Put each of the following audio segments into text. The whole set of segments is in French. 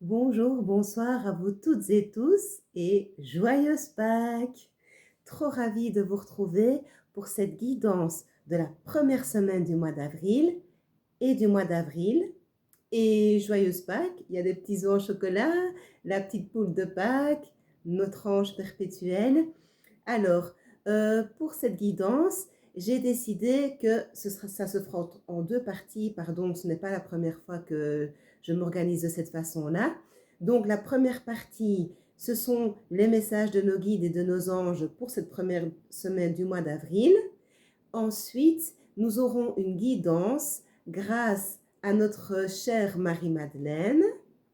Bonjour, bonsoir à vous toutes et tous et joyeuse Pâques! Trop ravie de vous retrouver pour cette guidance de la première semaine du mois d'avril et du mois d'avril. Et joyeuse Pâques, il y a des petits œufs au chocolat, la petite poule de Pâques, notre ange perpétuel. Alors, pour cette guidance, j'ai décidé que ça se fera en deux parties. Pardon, ce n'est pas la première fois que je m'organise de cette façon-là. Donc, la première partie, ce sont les messages de nos guides et de nos anges pour cette première semaine du mois d'avril. Ensuite, nous aurons une guidance grâce à notre chère Marie-Madeleine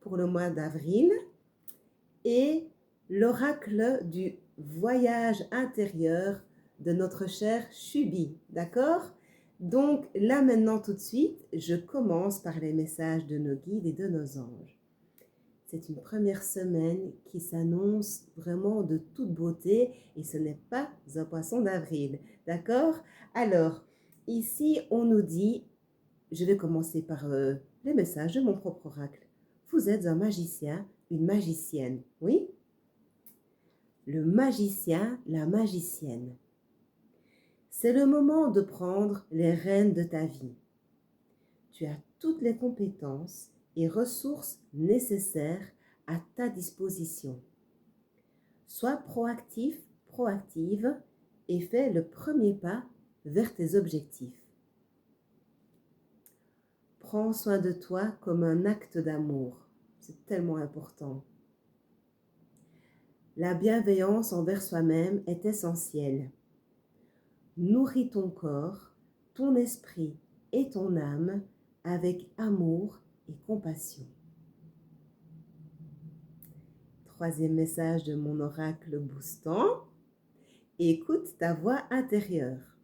pour le mois d'avril et l'oracle du voyage intérieur de notre cher Chubi, d'accord? Donc là maintenant tout de suite, je commence par les messages de nos guides et de nos anges. C'est une première semaine qui s'annonce vraiment de toute beauté et ce n'est pas un poisson d'avril, d'accord? Alors, ici on nous dit, je vais commencer par les messages de mon propre oracle. Vous êtes un magicien, une magicienne, oui? Le magicien, la magicienne. C'est le moment de prendre les rênes de ta vie. Tu as toutes les compétences et ressources nécessaires à ta disposition. Sois proactif, proactive et fais le premier pas vers tes objectifs. Prends soin de toi comme un acte d'amour. C'est tellement important. La bienveillance envers soi-même est essentielle. Nourris ton corps, ton esprit et ton âme avec amour et compassion. Troisième message de mon oracle boostant. Écoute ta voix intérieure.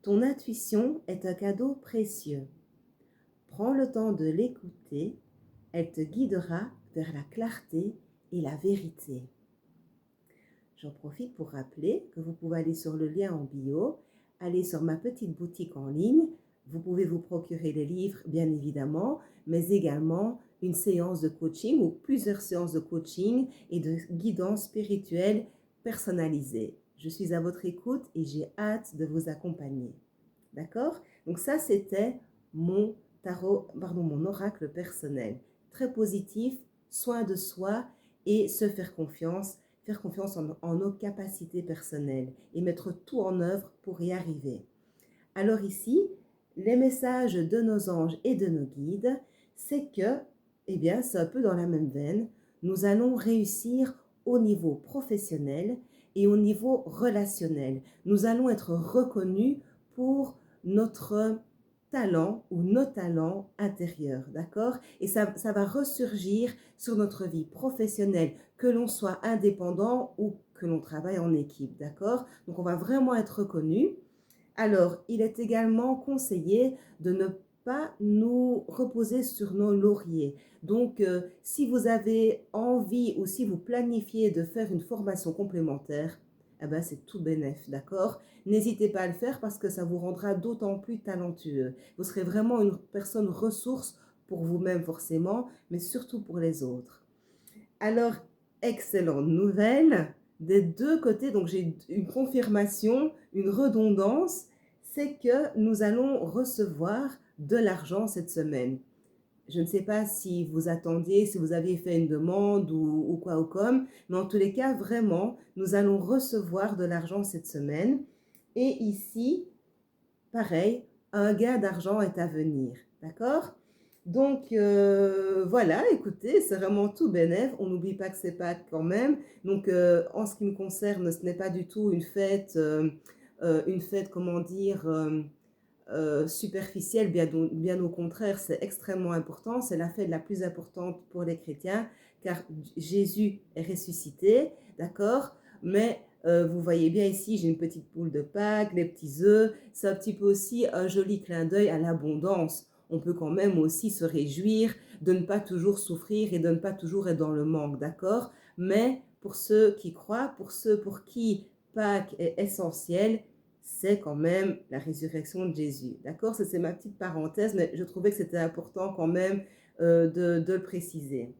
Ton intuition est un cadeau précieux. Prends le temps de l'écouter, elle te guidera vers la clarté et la vérité. J'en profite pour rappeler que vous pouvez aller sur le lien en bio, aller sur ma petite boutique en ligne. Vous pouvez vous procurer les livres, bien évidemment, mais également une séance de coaching ou plusieurs séances de coaching et de guidance spirituelle personnalisée. Je suis à votre écoute et j'ai hâte de vous accompagner. D'accord? Donc ça, c'était mon mon oracle personnel. Très positif, soin de soi et se faire confiance en nos capacités personnelles et mettre tout en œuvre pour y arriver. Alors ici, les messages de nos anges et de nos guides, c'est que, eh bien, c'est un peu dans la même veine, nous allons réussir au niveau professionnel et au niveau relationnel. Nous allons être reconnus pour notre talent ou nos talents intérieurs, d'accord? Et ça va ressurgir sur notre vie professionnelle, que l'on soit indépendant ou que l'on travaille en équipe, d'accord? Donc on va vraiment être reconnu. Alors, il est également conseillé de ne pas nous reposer sur nos lauriers. Donc, si vous avez envie ou si vous planifiez de faire une formation complémentaire, eh ben, c'est tout bénef, d'accord? N'hésitez pas à le faire parce que ça vous rendra d'autant plus talentueux. Vous serez vraiment une personne ressource pour vous-même forcément, mais surtout pour les autres. Alors, excellente nouvelle des deux côtés. Donc, j'ai une confirmation, une redondance, c'est que nous allons recevoir de l'argent cette semaine. Je ne sais pas si vous attendiez, si vous aviez fait une demande ou quoi ou comme, mais en tous les cas, vraiment, nous allons recevoir de l'argent cette semaine. Et ici, pareil, un gain d'argent est à venir. D'accord? Donc, voilà, écoutez, c'est vraiment tout bénef. On n'oublie pas que c'est Pâques quand même. Donc, en ce qui me concerne, ce n'est pas du tout une fête, comment dire, superficielle. Bien au contraire, c'est extrêmement important. C'est la fête la plus importante pour les chrétiens, car Jésus est ressuscité, d'accord? Mais vous voyez bien ici, j'ai une petite poule de Pâques, les petits œufs. C'est un petit peu aussi un joli clin d'œil à l'abondance. On peut quand même aussi se réjouir de ne pas toujours souffrir et de ne pas toujours être dans le manque, d'accord? Mais pour ceux qui croient, pour ceux pour qui Pâques est essentiel, c'est quand même la résurrection de Jésus, d'accord? C'est ma petite parenthèse, mais je trouvais que c'était important quand même de le préciser.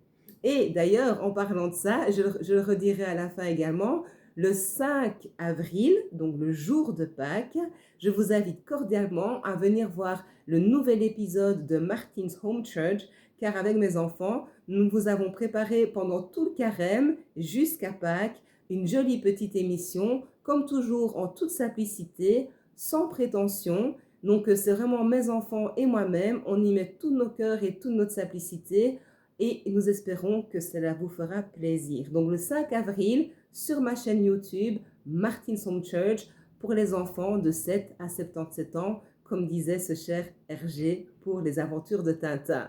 Et d'ailleurs, en parlant de ça, je le redirai à la fin également, le 5 avril, donc le jour de Pâques, je vous invite cordialement à venir voir le nouvel épisode de Martin's Home Church, car avec mes enfants, nous vous avons préparé pendant tout le carême, jusqu'à Pâques, une jolie petite émission, comme toujours en toute simplicité, sans prétention. Donc c'est vraiment mes enfants et moi-même, on y met tous nos cœurs et toute notre simplicité et nous espérons que cela vous fera plaisir. Donc le 5 avril, sur ma chaîne YouTube, Martin's Home Church, pour les enfants de 7 à 77 ans, comme disait ce cher Hergé pour les aventures de Tintin.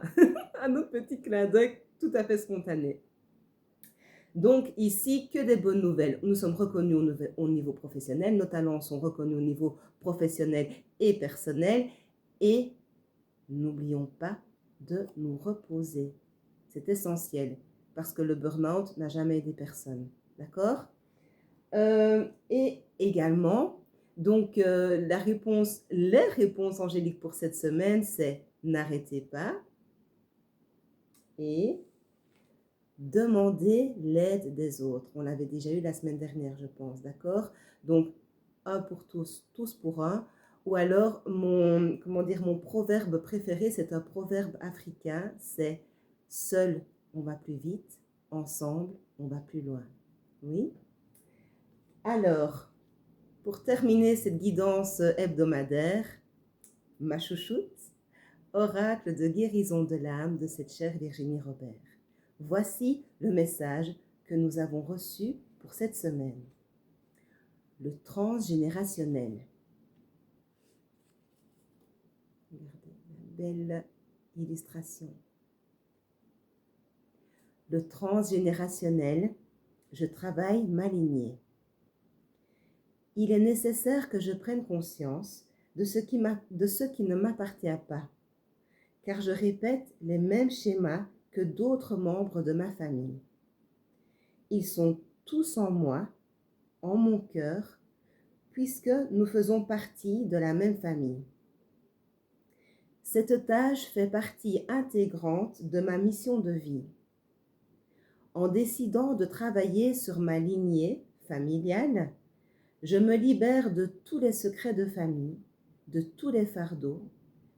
Un autre petit clin d'œil tout à fait spontané. Donc ici, que des bonnes nouvelles. Nous sommes reconnus au niveau professionnel, nos talents sont reconnus au niveau professionnel et personnel. Et n'oublions pas de nous reposer. C'est essentiel parce que le burn-out n'a jamais aidé personne. D'accord? Et également, donc les réponses angéliques pour cette semaine, c'est n'arrêtez pas et demandez l'aide des autres. On l'avait déjà eu la semaine dernière, je pense, d'accord? Donc, un pour tous, tous pour un. Ou alors, mon proverbe préféré, c'est un proverbe africain, c'est « Seul, on va plus vite, ensemble, on va plus loin ». Oui? Alors, pour terminer cette guidance hebdomadaire, ma chouchoute, oracle de guérison de l'âme de cette chère Virginie Robert. Voici le message que nous avons reçu pour cette semaine. Le transgénérationnel. Regardez la belle illustration. Le transgénérationnel, je travaille ma lignée. Il est nécessaire que je prenne conscience de ce qui ne m'appartient pas, car je répète les mêmes schémas que d'autres membres de ma famille. Ils sont tous en moi, en mon cœur, puisque nous faisons partie de la même famille. Cette tâche fait partie intégrante de ma mission de vie. En décidant de travailler sur ma lignée familiale, je me libère de tous les secrets de famille, de tous les fardeaux,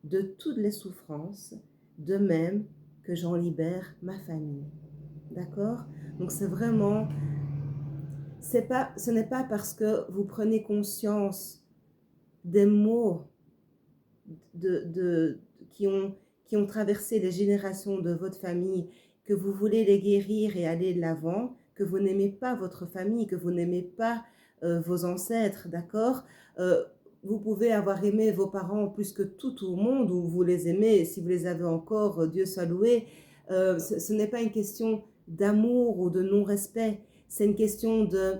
de toutes les souffrances, de même que j'en libère ma famille. D'accord? Donc c'est vraiment, ce n'est pas parce que vous prenez conscience des maux qui ont traversé les générations de votre famille, que vous voulez les guérir et aller de l'avant, que vous n'aimez pas votre famille, que vous n'aimez pas vos ancêtres, d'accord? Vous pouvez avoir aimé vos parents plus que tout au monde, ou vous les aimez, si vous les avez encore, Dieu soit loué. Ce n'est pas une question d'amour ou de non-respect, c'est une question de,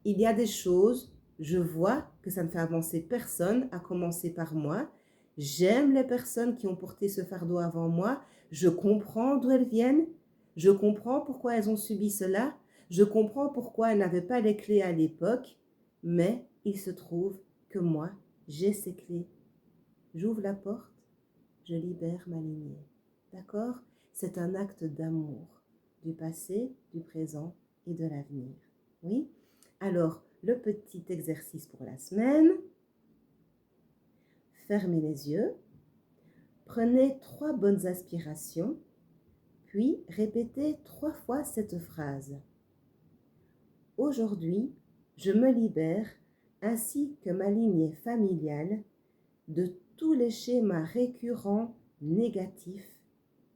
il y a des choses, je vois que ça ne fait avancer personne, à commencer par moi. J'aime les personnes qui ont porté ce fardeau avant moi, je comprends d'où elles viennent, je comprends pourquoi elles ont subi cela, je comprends pourquoi elles n'avaient pas les clés à l'époque, mais il se trouve que moi, j'ai ces clés. J'ouvre la porte, je libère ma lignée. D'accord? C'est un acte d'amour du passé, du présent et de l'avenir. Oui? Alors, le petit exercice pour la semaine. Fermez les yeux. Prenez 3 bonnes aspirations, puis répétez 3 fois cette phrase. Aujourd'hui, je me libère, ainsi que ma lignée familiale, de tous les schémas récurrents négatifs,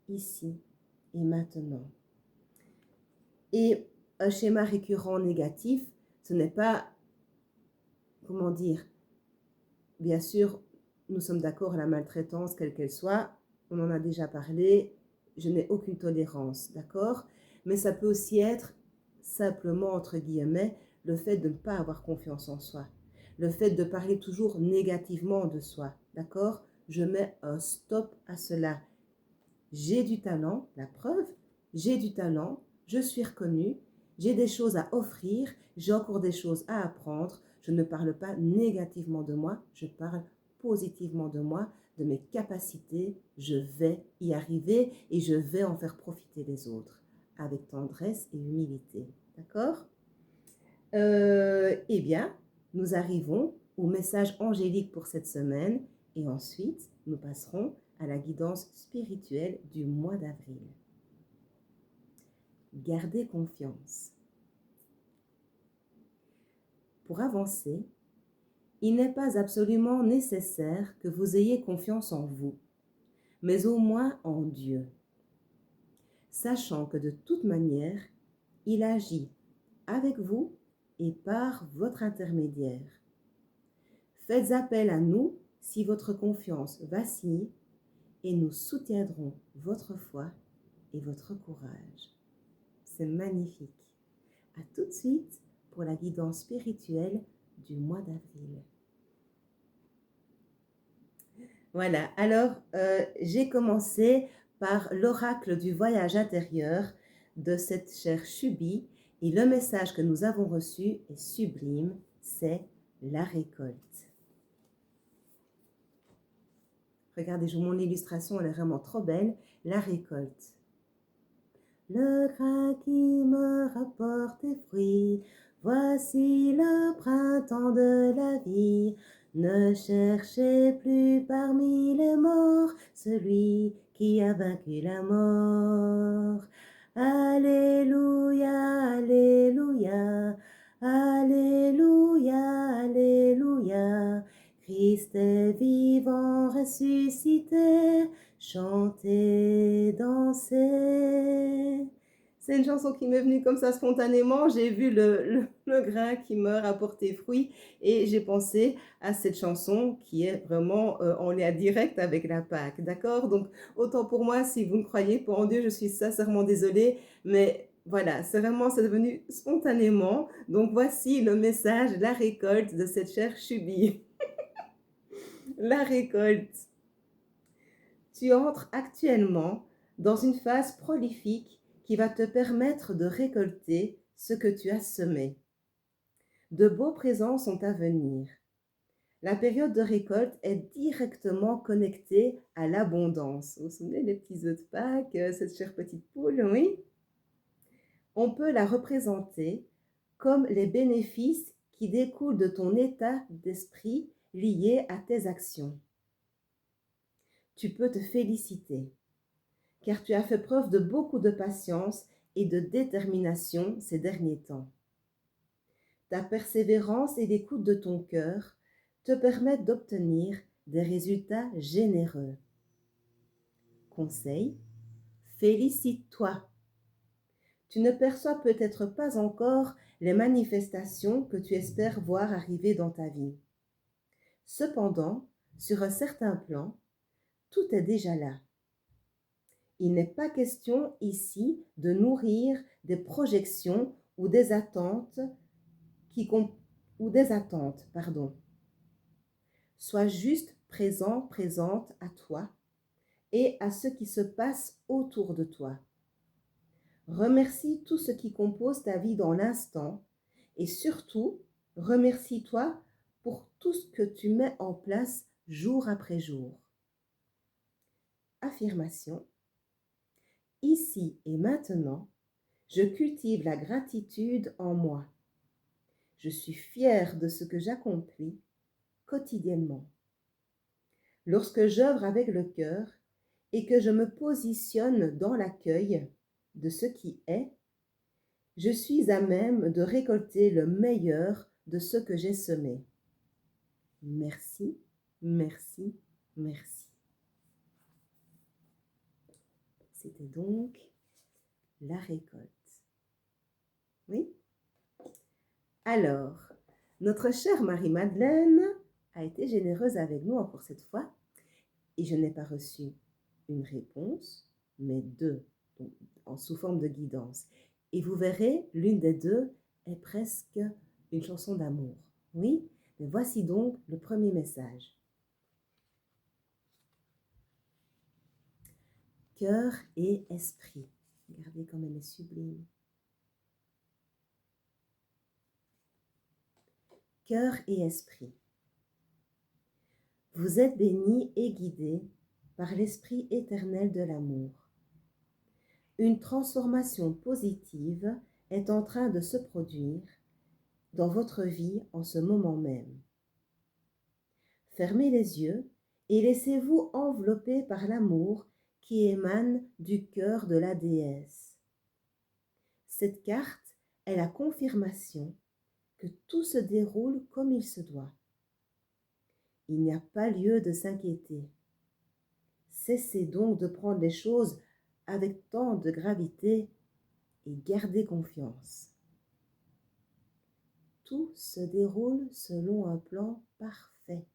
ici et maintenant. Et un schéma récurrent négatif, ce n'est pas, comment dire, bien sûr, nous sommes d'accord, la maltraitance, quelle qu'elle soit, on en a déjà parlé, je n'ai aucune tolérance, d'accord? Mais ça peut aussi être simplement, entre guillemets, le fait de ne pas avoir confiance en soi, le fait de parler toujours négativement de soi, d'accord? Je mets un stop à cela. J'ai du talent, la preuve, j'ai du talent, je suis reconnue, j'ai des choses à offrir, j'ai encore des choses à apprendre, je ne parle pas négativement de moi, je parle positivement de moi, de mes capacités, je vais y arriver et je vais en faire profiter les autres avec tendresse et humilité. D'accord? Eh bien, nous arrivons au message angélique pour cette semaine et ensuite, nous passerons à la guidance spirituelle du mois d'avril. Gardez confiance. Pour avancer, il n'est pas absolument nécessaire que vous ayez confiance en vous, mais au moins en Dieu, sachant que de toute manière, il agit avec vous et par votre intermédiaire. Faites appel à nous si votre confiance vacille et nous soutiendrons votre foi et votre courage. C'est magnifique. À tout de suite pour la guidance spirituelle du mois d'avril. Voilà, alors j'ai commencé par l'oracle du voyage intérieur de cette chère Chubi et le message que nous avons reçu est sublime, c'est la récolte. Regardez, je vous montre l'illustration, elle est vraiment trop belle, la récolte. Le grain qui me rapporte des fruits, voici le printemps de la vie. Ne cherchez plus parmi les morts celui qui a vaincu la mort. Alléluia, Alléluia, Alléluia, Alléluia. Christ est vivant, ressuscité, chantez, dansez. C'est une chanson qui m'est venue comme ça spontanément. J'ai vu le grain qui me rapportait fruit et j'ai pensé à cette chanson qui est vraiment en lien direct avec la Pâque. D'accord? Donc, autant pour moi, si vous ne croyez pas en Dieu, je suis sincèrement désolée, mais voilà, c'est devenu spontanément. Donc, voici le message, la récolte de cette chère Chubi. La récolte. Tu entres actuellement dans une phase prolifique qui va te permettre de récolter ce que tu as semé. De beaux présents sont à venir. La période de récolte est directement connectée à l'abondance. Vous vous souvenez des petits œufs de Pâques, cette chère petite poule, oui? On peut la représenter comme les bénéfices qui découlent de ton état d'esprit lié à tes actions. Tu peux te féliciter, car tu as fait preuve de beaucoup de patience et de détermination ces derniers temps. Ta persévérance et l'écoute de ton cœur te permettent d'obtenir des résultats généreux. Conseil, félicite-toi. Tu ne perçois peut-être pas encore les manifestations que tu espères voir arriver dans ta vie. Cependant, sur un certain plan, tout est déjà là. Il n'est pas question ici de nourrir des projections ou des attentes Sois juste présent, présente à toi et à ce qui se passe autour de toi. Remercie tout ce qui compose ta vie dans l'instant et surtout, remercie-toi pour tout ce que tu mets en place jour après jour. Affirmation. Ici et maintenant, je cultive la gratitude en moi. Je suis fière de ce que j'accomplis quotidiennement. Lorsque j'œuvre avec le cœur et que je me positionne dans l'accueil de ce qui est, je suis à même de récolter le meilleur de ce que j'ai semé. Merci, merci, merci. C'était donc la récolte. Oui? Alors, notre chère Marie-Madeleine a été généreuse avec nous encore cette fois et je n'ai pas reçu une réponse, mais deux, donc, sous forme de guidance. Et vous verrez, l'une des deux est presque une chanson d'amour. Oui? Mais voici donc le premier message. Cœur et esprit. Regardez comme elle est sublime. Cœur et esprit. Vous êtes bénis et guidés par l'Esprit éternel de l'amour. Une transformation positive est en train de se produire dans votre vie en ce moment même. Fermez les yeux et laissez-vous envelopper par l'amour qui émane du cœur de la déesse. Cette carte est la confirmation que tout se déroule comme il se doit. Il n'y a pas lieu de s'inquiéter. Cessez donc de prendre les choses avec tant de gravité et gardez confiance. Tout se déroule selon un plan parfait.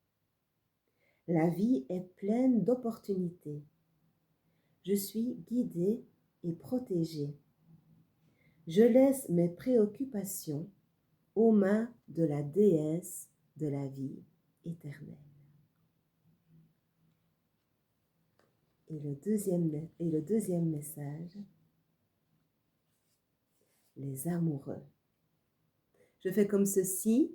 La vie est pleine d'opportunités. Je suis guidée et protégée. Je laisse mes préoccupations aux mains de la déesse de la vie éternelle. Et le deuxième message, les amoureux. Je fais comme ceci,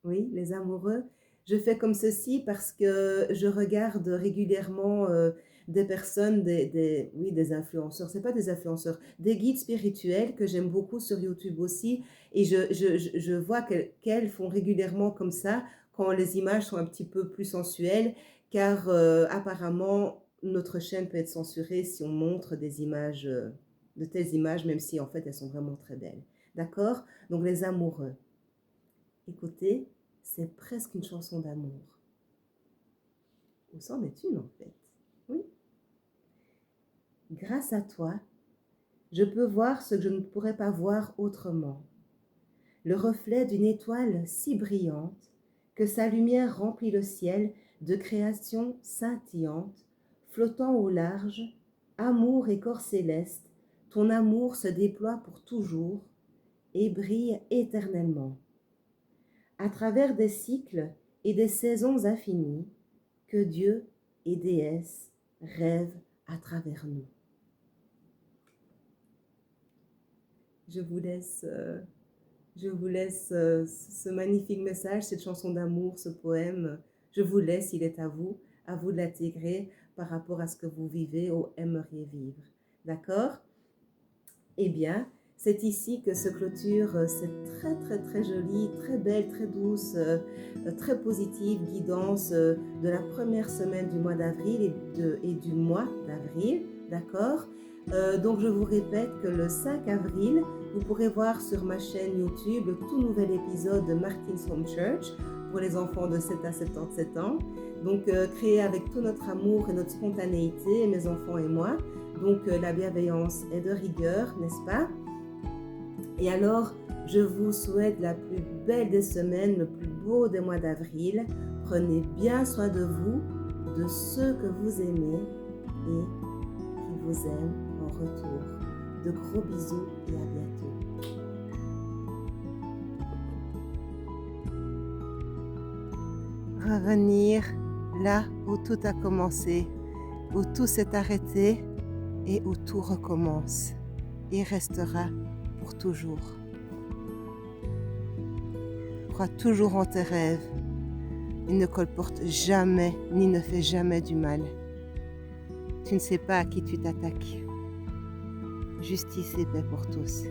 oui, les amoureux, je fais comme ceci parce que je regarde régulièrement des personnes, des influenceurs, c'est pas des influenceurs, des guides spirituels que j'aime beaucoup sur YouTube aussi, et je vois qu'elles font régulièrement comme ça quand les images sont un petit peu plus sensuelles, car apparemment notre chaîne peut être censurée si on montre des images, de telles images, même si en fait elles sont vraiment très belles. D'accord? Donc les amoureux. Écoutez, c'est presque une chanson d'amour. Ou c'en est une en fait. Oui. Grâce à toi, je peux voir ce que je ne pourrais pas voir autrement. Le reflet d'une étoile si brillante que sa lumière remplit le ciel de créations scintillantes, flottant au large, amour et corps céleste, ton amour se déploie pour toujours et brille éternellement. À travers des cycles et des saisons infinies, que Dieu et déesse rêvent à travers nous. Je vous laisse ce magnifique message, cette chanson d'amour, ce poème. Je vous laisse, il est à vous de l'intégrer par rapport à ce que vous vivez ou aimeriez vivre. D'accord? Eh bien, c'est ici que se clôture cette très très très jolie, très belle, très douce, très positive guidance de la première semaine du mois d'avril et du mois d'avril, d'accord? Donc je vous répète que le 5 avril, vous pourrez voir sur ma chaîne YouTube le tout nouvel épisode de Martin's Home Church pour les enfants de 7 à 77 ans. Donc créé avec tout notre amour et notre spontanéité, mes enfants et moi. Donc la bienveillance est de rigueur, n'est-ce pas? Et alors, je vous souhaite la plus belle des semaines, le plus beau des mois d'avril. Prenez bien soin de vous, de ceux que vous aimez et qui vous aiment en retour. De gros bisous et à bientôt. Revenir là où tout a commencé, où tout s'est arrêté et où tout recommence et restera pour toujours. Crois toujours en tes rêves. Il ne colporte jamais ni ne fait jamais du mal. Tu ne sais pas à qui tu t'attaques. Justice et paix pour tous.